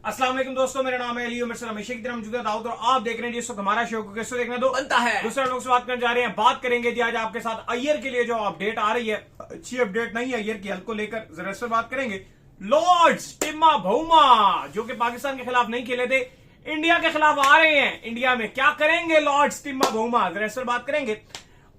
अस्सलाम वालेकुम दोस्तों, मेरा नाम है अली उमर सर, हमेशा की तरह मौजूद है दाऊद और आप देख रहे हैं जिस वक्त हमारा शो को कैसे देखना दो बनता है। दूसरे लोग से बात करने जा रहे हैं। बात करेंगे जी आज आपके साथ अय्यर के लिए जो अपडेट आ रही है, अच्छी अपडेट नहीं है अय्यर की हल को लेकर, जरा इस पर बात करेंगे। लॉर्ड्स टिम्मा भूमा जो कि पाकिस्तान के खिलाफ नहीं खेले थे, इंडिया के खिलाफ आ रहे हैं। इंडिया में क्या करेंगे लॉर्ड्स टिम्मा भूमा, जरा इस पर बात करेंगे।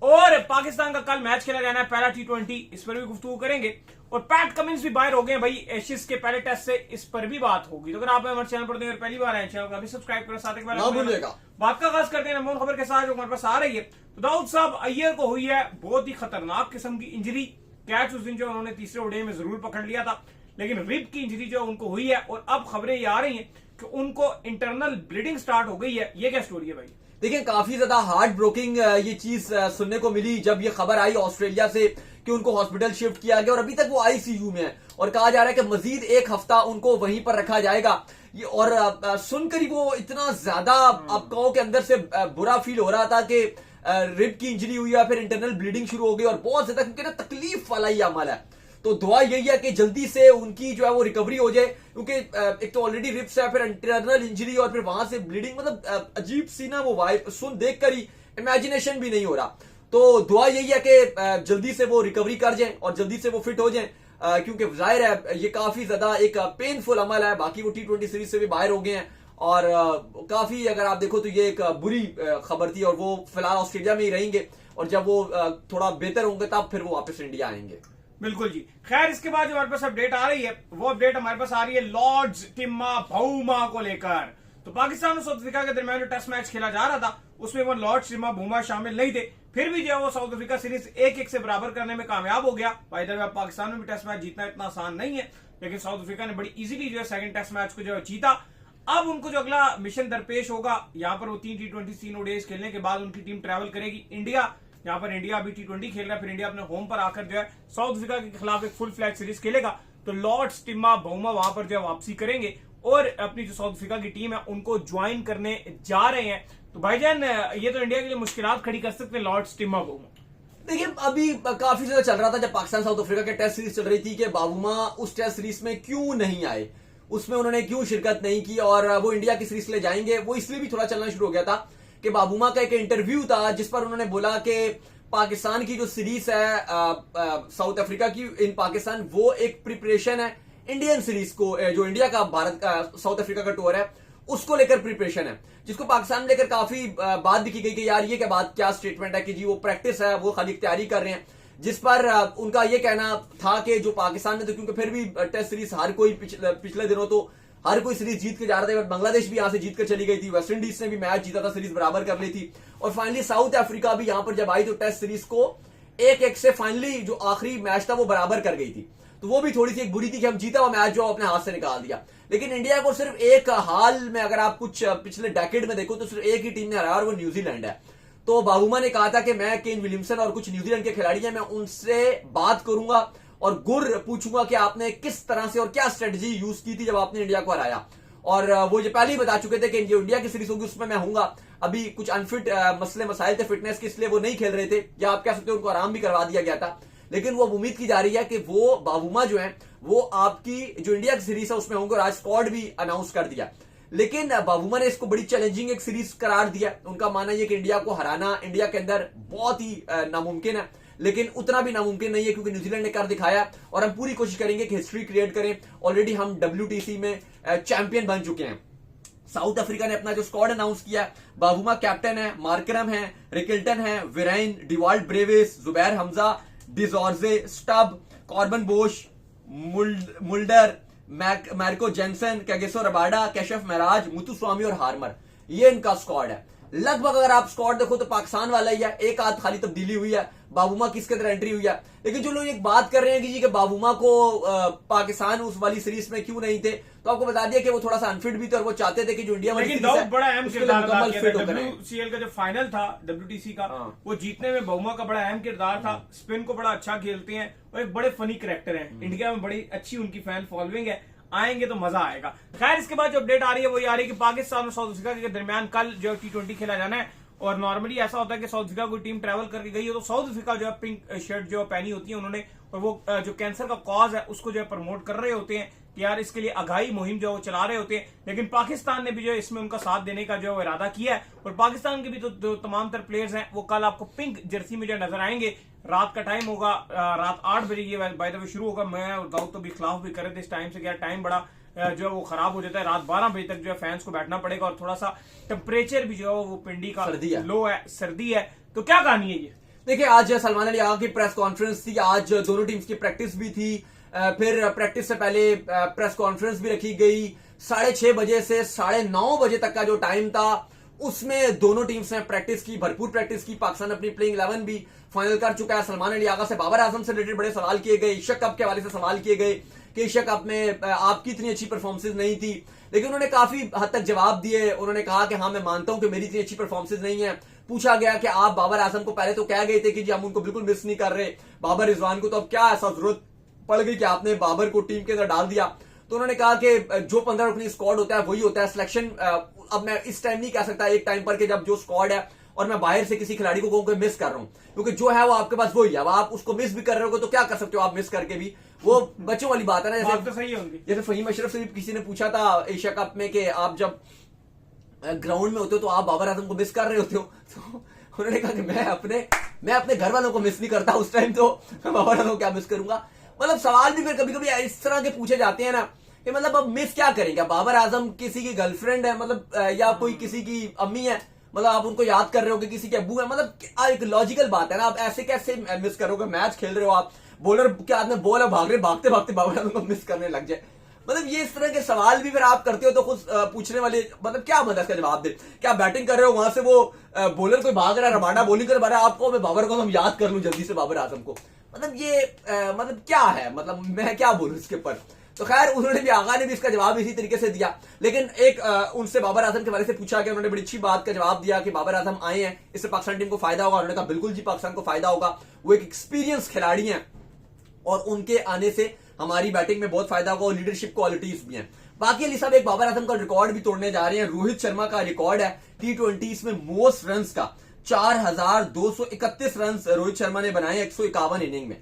और पाकिस्तान का कल मैच खेला जाना है, पहला T20, इस पर भी गुफ्तगू करेंगे। और पैट कमिंस भी बाहर हो गए भाई एशियस के पहले टेस्ट से, इस पर भी बात होगी। तो अगर आप हमारे चैनल पर पहली बार आए, चैनल का भी सब्सक्राइब करें, साथ ही बात का आगाज करते हैं नंबर खबर के साथ जो हमारे पास आ रही है। तो दाऊद साहब, अय्यर को हुई है बहुत ही खतरनाक किस्म की इंजरी। कैच उस दिन जो उन्होंने तीसरे ओडीआई में जरूर पकड़ लिया था, लेकिन रिब की इंजरी जो उनको हुई है और अब खबरें ये आ रही हैं कि उनको इंटरनल ब्लीडिंग स्टार्ट हो गई है। ये क्या स्टोरी है भाई? देखिए, काफी ज्यादा हार्ट ब्रोकिंग ये चीज सुनने को मिली जब ये खबर आई ऑस्ट्रेलिया से कि उनको हॉस्पिटल शिफ्ट किया गया और अभी तक वो आईसीयू में है और कहा जा रहा है कि मजीद एक हफ्ता उनको वहीं पर रखा जाएगा। ये और सुनकर ही वो इतना ज्यादा आप कहो के अंदर से बुरा फील हो रहा था कि रिब की इंजरी हुई है, फिर इंटरनल ब्लीडिंग शुरू हो गई और बहुत ज्यादा क्योंकि ना तकलीफ वाला ही अमल है। तो दुआ यही है कि जल्दी से उनकी जो है वो रिकवरी हो जाए, क्योंकि एक तो ऑलरेडी रिब्स है, फिर इंटरनल इंजरी और फिर वहां से ब्लीडिंग, मतलब अजीब सी ना वो वाइब सुन देख कर ही इमेजिनेशन भी नहीं हो रहा। तो दुआ यही है कि जल्दी से वो रिकवरी कर जाए और जल्दी से वो फिट हो जाए, क्योंकि जाहिर है ये काफी ज्यादा एक पेनफुल अमल है। बाकी वो T20 सीरीज से भी बाहर हो गए हैं और काफी अगर आप देखो तो ये एक बुरी खबर थी और वो फिलहाल ऑस्ट्रेलिया में ही रहेंगे और जब वो थोड़ा बेहतर होंगे तब फिर वो वापस इंडिया आएंगे। बिल्कुल जी। खैर, इसके बाद जो हमारे पास अपडेट आ रही है वो अपडेट हमारे पास आ रही है लॉर्ड्स टिम्मा भूमा को लेकर। तो पाकिस्तान और साउथ अफ्रीका के दरमियान जो टेस्ट मैच खेला जा रहा था उसमें वो लॉर्ड्स टिम्मा भूमा शामिल नहीं थे, फिर भी जो है वो साउथ अफ्रीका सीरीज 1-1 से बराबर करने में कामयाब हो गया। बाय द वे, पाकिस्तान में भी टेस्ट मैच जीतना इतना आसान नहीं है, लेकिन साउथ अफ्रीका ने बड़ी इजीली जो है सेकंड टेस्ट मैच को जो है जीता। अब उनको जो अगला मिशन दरपेश होगा, यहाँ पर वो 3 T20 3 ओडीआईज खेलने के बाद उनकी टीम ट्रैवल करेगी इंडिया। यहाँ पर इंडिया अभी T20 खेल रहा है, फिर इंडिया अपने होम पर आकर जो है साउथ अफ्रीका के खिलाफ एक फुल फ्लैग सीरीज खेलेगा। तो लॉर्ड्स टिम्मा भूमा वहां पर जो है वापसी करेंगे और अपनी जो साउथ अफ्रीका की टीम है उनको ज्वाइन करने जा रहे हैं। तो भाईजान, ये तो इंडिया के लिए मुश्किलात खड़ी कर सकते हैं लॉर्ड्स टिम्मा भूमा। देखिए, अभी काफी ज्यादा चल रहा था जब पाकिस्तान साउथ अफ्रीका के टेस्ट सीरीज चल रही थी कि बाबूमा उस टेस्ट सीरीज में क्यों नहीं आए, उसमें उन्होंने क्यों शिरकत नहीं की और वो इंडिया की सीरीज ले जाएंगे। वो इसलिए भी थोड़ा चलना शुरू हो गया था कि बाबूमा का एक इंटरव्यू था जिस पर उन्होंने बोला कि पाकिस्तान की जो सीरीज है साउथ अफ्रीका की इन पाकिस्तान, वो एक प्रिपरेशन है इंडियन सीरीज को, जो इंडिया का भारत का साउथ अफ्रीका का टूर है उसको लेकर प्रिपरेशन है, जिसको पाकिस्तान में लेकर काफी बात भी की गई कि यार ये क्या बात, क्या स्टेटमेंट है कि जी वो प्रैक्टिस है, वो खाली तैयारी कर रहे हैं। जिस पर उनका ये कहना था कि जो पाकिस्तान में तो क्योंकि फिर भी टेस्ट सीरीज हर कोई पिछले दिनों तो हर कोई सीरीज जीत के जा रहा था, बांग्लादेश भी यहां से जीत कर चली गई थी, वेस्ट इंडीज ने भी मैच जीता था, सीरीज बराबर कर ली थी और फाइनली साउथ अफ्रीका भी यहां पर जब आई तो टेस्ट सीरीज को 1-1 से फाइनली जो आखिरी मैच था वो बराबर कर गई थी। तो वो भी थोड़ी सी एक बुरी थी कि हम जीता हुआ मैच जो अपने हाथ से निकाल दिया। लेकिन इंडिया को सिर्फ एक हाल में अगर आप कुछ पिछले डेकेड में देखो तो सिर्फ एक ही टीम ने हराया और वो न्यूजीलैंड है। तो बाबूमा ने कहा था कि मैं केन विलियमसन और कुछ न्यूजीलैंड के खिलाड़ी हैं, मैं उनसे बात करूंगा और गुर पूछूंगा कि आपने किस तरह से और क्या स्ट्रेटजी यूज की थी जब आपने इंडिया को हराया। और वो ये पहले ही बता चुके थे कि जो इंडिया की सीरीज होगी उसमें मैं हूंगा। अभी कुछ अनफिट मसले मसाइल थे फिटनेस के, इसलिए वो नहीं खेल रहे थे, या आप कह सकते हो उनको आराम भी करवा दिया गया था। लेकिन वो उम्मीद की जा रही है कि वो बाबूमा जो है वो आपकी जो इंडिया की सीरीज है उसमें होंगे और आज स्क्वाड भी अनाउंस कर दिया। लेकिन बाबूमा ने इसको बड़ी चैलेंजिंग एक सीरीज करार दिया। उनका मानना यह कि इंडिया को हराना इंडिया के अंदर बहुत ही नामुमकिन है, लेकिन उतना भी नामुमकिन नहीं है क्योंकि न्यूजीलैंड ने कर दिखाया और हम पूरी कोशिश करेंगे कि हिस्ट्री क्रिएट करें। ऑलरेडी हम WTC में चैंपियन बन चुके हैं। साउथ अफ्रीका ने अपना जो स्क्वाड अनाउंस किया, बाबूमा कैप्टन है, मार्करम है, रिकिल्टन है, Verreynne, Dewald Brevis, Zubayr Hamza, de Zorzi, Stubbs, Corbin Bosch, Mulder, Marco Jansen, Kagiso Rabada, Keshav Maharaj, Muthusamy और हार्मर, ये इनका स्क्वाड है। लगभग अगर आप स्क्वाड देखो तो पाकिस्तान वाला ही है, एक आध खाली तब्दीली हुई है, बाबूमा की इसके अंदर एंट्री हुई है। लेकिन जो लोग एक बात कर रहे हैं कि जी कि बाबूमा को पाकिस्तान उस वाली सीरीज में क्यों नहीं थे, तो आपको बता दिया कि वो थोड़ा सा अनफिट भी थे और वो चाहते थे कि जो इंडिया लेकिन दाऊद बड़ा अहम किरदार अदा किया था। WCL का जो फाइनल था WTC का, वो जीतने में बाबूमा का बड़ा अहम किरदार था। स्पिन को बड़ा अच्छा खेलते हैं और एक बड़े फनी कैरेक्टर हैं। इंडिया में बड़ी अच्छी उनकी फैन फॉलोइंग है, आएंगे तो मजा आएगा। खैर, इसके बाद जो अपडेट आ रही है वो ये आ रही है कि पाकिस्तान और साउथ अफ्रीका के दरमियान कल जो T20 खेला जाना है और नॉर्मली ऐसा होता है कि साउथ अफ्रीका कोई टीम ट्रैवल करके गई है तो साउथ अफ्रीका जो है पिंक शर्ट जो पहनी होती है उन्होंने, और वो जो कैंसर का कॉज है उसको जो है प्रमोट कर रहे होते हैं कि यार इसके लिए आगाही मुहिम जो वो चला रहे होते हैं, लेकिन पाकिस्तान ने भी जो है इसमें उनका साथ देने का जो इरादा किया है। और पाकिस्तान के भी जो तमाम तर प्लेयर्स हैं वो कल आपको पिंक जर्सी में जो नजर आएंगे। रात का टाइम होगा, रात 8 बजे ये बाय द वे शुरू होगा। मैं और दाऊद तो भी खिलाफ भी करे थे इस टाइम से, क्या टाइम बड़ा जो है वो खराब हो जाता है। रात 12 बजे तक जो है फैंस को बैठना पड़ेगा, और थोड़ा सा टेम्परेचर भी जो है वो पिंडी का लो है, सर्दी है। तो क्या कहानी है ये? देखिए, आज सलमान अली आगा की प्रेस कॉन्फ्रेंस थी। आज दोनों टीम्स की प्रैक्टिस भी थी। फिर प्रैक्टिस से पहले प्रेस कॉन्फ्रेंस भी रखी गई। 6:30 बजे से 9:30 बजे तक का जो टाइम था उसमें दोनों टीम्स ने प्रैक्टिस की, भरपूर प्रैक्टिस की। पाकिस्तान अपनी प्लेइंग 11 भी फाइनल कर चुका है। सलमान अली आगा से बाबर आजम से रिलेटेड बड़े सवाल किए गए, एशिया कप के हवाले से सवाल किए गए कि एशिया कप में आपकी इतनी अच्छी परफॉर्मेंस नहीं थी, लेकिन उन्होंने काफी हद तक जवाब दिए। उन्होंने कहा कि हाँ, मैं मानता हूं कि मेरी इतनी अच्छी परफॉर्मेंस नहीं है। पूछा गया कि आप बाबर आजम को पहले तो कह गए थे कि जी हम उनको बिल्कुल मिस नहीं कर रहे, बाबर रिजवान को, तो अब क्या ऐसा जरूरत पड़ गई कि आपने बाबर को टीम के अंदर डाल दिया? तो उन्होंने कहा कि जो 15 रुकनी स्क्वाड होता है वही होता है सिलेक्शन। अब मैं इस टाइम नहीं कह सकता एक टाइम पर कि जब जो स्क्वाड है और मैं बाहर से किसी खिलाड़ी को कहूं कि मिस कर रहा हूं, क्योंकि जो है वो आपके पास वही है। अब आप उसको मिस भी कर रहे हो तो क्या कर सकते हो आप मिस करके भी? वो बच्चों वाली बात है ना। जैसे तो सही होंगी, जैसे फहीम अशरफ से भी किसी ने पूछा था एशिया कप में कि आप जब ग्राउंड में होते हो तो आप बाबर आजम को मिस कर रहे होते हो, तो उन्होंने कहा कि मैं अपने घर वालों को मिस नहीं करता उस टाइम, तो मैं बाबर आजम को क्या मिस करूंगा? मतलब सवाल भी फिर कभी कभी इस तरह के पूछे जाते हैं ना कि मतलब अब मिस क्या करेंगे? बाबर आजम किसी की गर्लफ्रेंड है, मतलब या कोई किसी की अम्मी है, मतलब आप उनको याद कर रहे हो कि किसी के अब्बू है? मतलब एक लॉजिकल बात है ना। आप ऐसे कैसे मिस करोगे? मैच खेल रहे हो आप, बॉलर के हाथ में बॉल है, भाग रहे, भागते भागते बाबर आजम को मिस करने लग जाए। मतलब ये इस तरह के सवाल भी फिर आप करते हो तो खुद पूछने वाले मतलब क्या मतलब इसका जवाब दे? क्या बैटिंग कर रहे हो, वहां से वो बॉलर कोई भाग रहा है, रबाडा बॉलिंग कर रहा है, आपको मैं बाबर को हम याद कर लूं जल्दी से बाबर आजम को? मतलब ये मतलब क्या है? मतलब मैं क्या बोलूं इसके ऊपर? तो खैर उन्होंने भी, आगा ने भी इसका जवाब इसी तरीके से दिया। लेकिन एक उनसे बाबर आजम के बारे से पूछा गया, उन्होंने बड़ी अच्छी बात का जवाब दिया कि बाबर आजम आए हैं, इससे पाकिस्तान टीम को फायदा होगा। उन्होंने कहा बिल्कुल जी पाकिस्तान को फायदा होगा, वो एक एक्सपीरियंस खिलाड़ी हैं और उनके आने से हमारी बैटिंग में बहुत फायदा होगा और लीडरशिप क्वालिटीज भी हैं। बाकी अली साहब एक बाबर आजम का रिकॉर्ड भी तोड़ने जा रहे हैं। रोहित शर्मा का रिकॉर्ड है T20 में मोस्ट रन का, 4231 रन रोहित शर्मा ने बनाए 151 इनिंग में,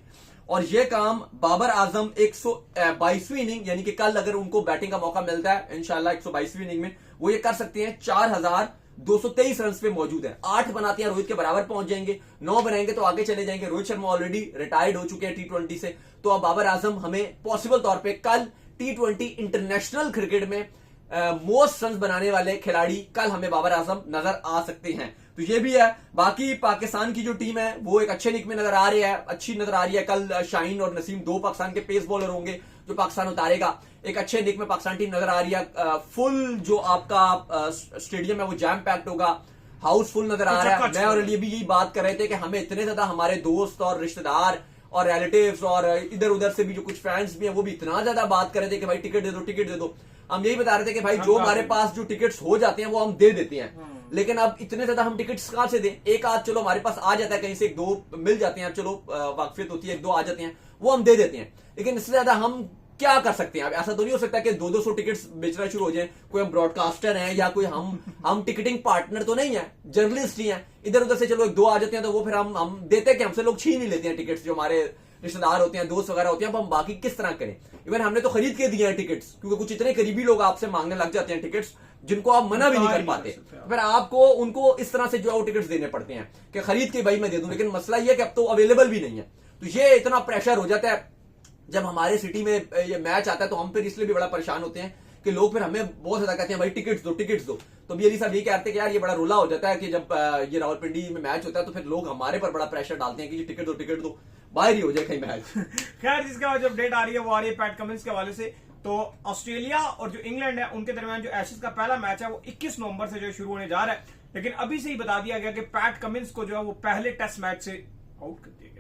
और यह काम बाबर आजम 122वीं इनिंग, यानी कि कल अगर उनको बैटिंग का मौका मिलता है इंशाल्लाह 122वीं इनिंग में वो ये कर सकते हैं। 4223 रन पे मौजूद है। 8 बनाते हैं रोहित के बराबर पहुंच जाएंगे, 9 बनाएंगे तो आगे चले जाएंगे। रोहित शर्मा ऑलरेडी रिटायर्ड हो चुके हैं T20 से, तो अब बाबर आजम हमें पॉसिबल तौर पे कल T20 इंटरनेशनल क्रिकेट में मोस्ट रन बनाने वाले खिलाड़ी कल हमें बाबर आजम नजर आ सकते हैं। तो ये भी है। बाकी पाकिस्तान की जो टीम है वो एक अच्छे निक में नजर आ रही है, अच्छी नजर आ रही है। कल शाहीन और नसीम 2 पाकिस्तान के पेस बॉलर होंगे जो पाकिस्तान उतारेगा। एक अच्छे निक में पाकिस्तान टीम नजर आ रही है। फुल जो आपका स्टेडियम है वो जैम पैक्ड होगा, हाउसफुल नजर आ रहा है। मैं और अली भी यही बात कर रहे थे कि हमें इतने ज्यादा हमारे दोस्त और रिश्तेदार और रिलेटिव्स और इधर उधर से भी जो कुछ फैंस भी हैं वो भी इतना ज्यादा बात कर रहे थे कि भाई टिकट दे दो, टिकट दे दो। हम यही बता रहे थे कि भाई जो हमारे पास जो टिकट्स हो जाते हैं वो हम दे देते हैं, लेकिन अब इतने ज्यादा हम टिकट्स कहां से दें? एक आध चलो हमारे पास आ जाता है, कहीं से 1-2 मिल जाते हैं, चलो वाकफियत होती है, 1-2 आ जाते हैं, वो हम दे देते हैं। लेकिन इससे ज्यादा हम क्या कर सकते हैं? अब ऐसा तो नहीं हो सकता कि 200 टिकट्स बेचना शुरू हो जाए। कोई हम ब्रॉडकास्टर हैं या कोई हम टिकटिंग पार्टनर तो नहीं है, जर्नलिस्ट ही हैं। इधर उधर से चलो 1-2 आ जाते हैं तो वो फिर हम देते कि हमसे लोग छीन ही लेते हैं टिकट्स, जो हमारे रिश्तेदार होते हैं, दोस्त वगैरह होते हैं। अब हम बाकी किस तरह करें? इवन हमने तो खरीद के दिए हैं टिकट्स, क्योंकि कुछ इतने करीबी लोग आपसे मांगने लग जाते हैं टिकट्स जिनको आप मना भी नहीं कर पाते, फिर आपको उनको इस तरह से जो है वो टिकट्स देने पड़ते हैं कि खरीद के भाई मैं दे दूं। लेकिन मसला ये है कि अब तो अवेलेबल भी नहीं है। तो ये इतना प्रेशर हो जाता है जब हमारे सिटी में ये मैच आता है, तो हम फिर इसलिए भी बड़ा परेशान होते हैं कि लोग फिर हमें बहुत ज्यादा कहते हैं भाई टिकट्स दो, टिकट्स दो। तो अली साहब ये कहते हैं कि यार ये बड़ा रोला हो जाता है कि जब ये रावलपिंडी में मैच होता है तो फिर लोग हमारे पर बड़ा प्रेशर डालते हैं कि टिकट दो, टिकट दो, बाहर ही हो जाए कहीं मैच। खैर जिसके बाद जो अपडेट आ रही है वो आ रही है पैट कमिंस के हवाले से। तो ऑस्ट्रेलिया और जो इंग्लैंड है उनके दरमियान जो एशेज का पहला मैच है वो 21 नवंबर से जो शुरू होने जा रहा है, लेकिन अभी से ही बता दिया गया कि पैट कमिंस को जो है वो पहले टेस्ट मैच से आउट कर दिया गया।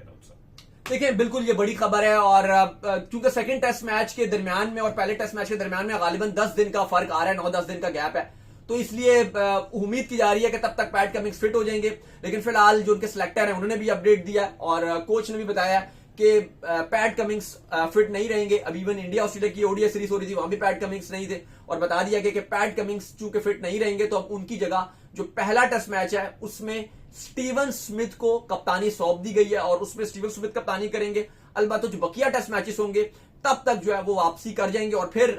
देखिए बिल्कुल ये बड़ी खबर है, और क्योंकि सेकंड टेस्ट मैच के दरमियान में और पहले टेस्ट मैच के दरमियान में गालिबन 10 दिन का फर्क आ रहा है, 9-10 दिन का गैप है, तो इसलिए उम्मीद की जा रही है कि तब तक पैट कमिंस फिट हो जाएंगे। लेकिन फिलहाल जो उनके सिलेक्टर हैं उन्होंने भी अपडेट दिया और कोच ने भी बताया कि पैट कमिंस फिट नहीं रहेंगे। अभी इवन इंडिया ऑस्ट्रेलिया की ओडीआई सीरीज हो रही थी, वहां भी पैट कमिंस नहीं थे, और बता दिया गया कि पैट कमिंस चूंकि फिट नहीं रहेंगे तो अब उनकी जगह जो पहला टेस्ट मैच है उसमें स्टीवन स्मिथ को कप्तानी सौंप दी गई है और उसमें स्टीवन स्मिथ कप्तानी करेंगे। अलबत्ता जो बकिया टेस्ट मैचेस होंगे तब तक जो है वो वापसी कर जाएंगे और फिर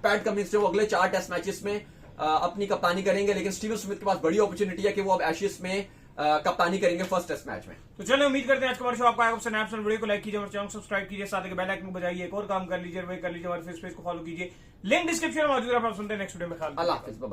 पैट कमिंस जो अगले 4 टेस्ट मैचेस में अपनी कप्तानी करेंगे। लेकिन स्टीवन स्मिथ के पास बड़ी अपॉर्चुनिटी है कि वो अब एशेज में कप्तानी करेंगे फर्स्ट टेस्ट मैच में। तो चलिए उम्मीद करते हैं आज का हमारा शो आपको आएगा। स्नैप्स वीडियो को लाइक कीजिए और चैनल सब्सक्राइब कीजिए, साथ ही बेल आइकन को बजाइए, एक और काम कर लीजिए, वही कर लीजिए, हमारे फेस पेज को फॉलो कीजिए, लिंक डिस्क्रिप्शन में मौजूद है। आप सुनते हैं नेक्स्ट वीडियो में। अल्लाह हाफिज।